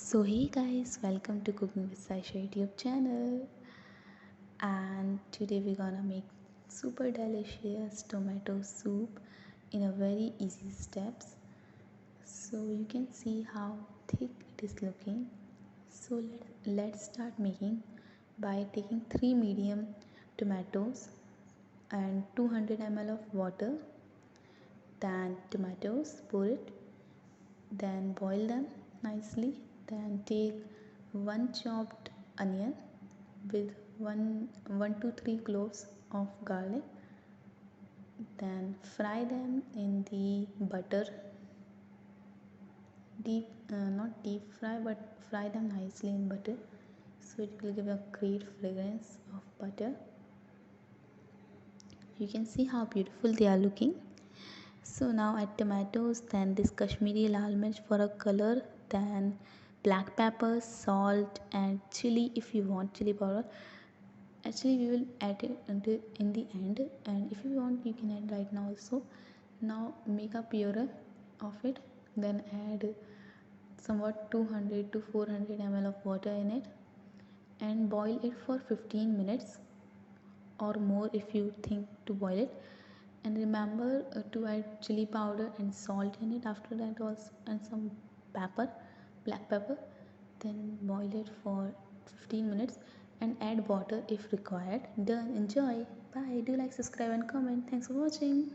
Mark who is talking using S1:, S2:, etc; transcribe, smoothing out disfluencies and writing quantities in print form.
S1: So hey guys, welcome to Cooking with Saisha YouTube channel. And today we're gonna make super delicious tomato soup in a very easy steps. So you can see how thick it is looking. So let's start making by taking 3 medium tomatoes and 200 ml of water. Then tomatoes, pour it, then boil them nicely, then take one chopped onion with 1 to 3 cloves of garlic, then fry them in the butter, deep not deep fry but fry them nicely in butter, so it will give a great fragrance of butter. You can see how beautiful they are looking. So now add tomatoes, then this Kashmiri lal mirch for a color, then black pepper, salt and chili if you want chili powder. Actually we will add it in the end, and if you want you can add right now also. Now make a puree of it, then add somewhat 200 to 400 ml of water in it and boil it for 15 minutes or more if you think to boil it. And remember to add chili powder and salt in it after that also, and some pepper, black pepper. Then boil it for 15 minutes and add water if required. Done. Enjoy. Bye. Do like, subscribe and comment. Thanks for watching.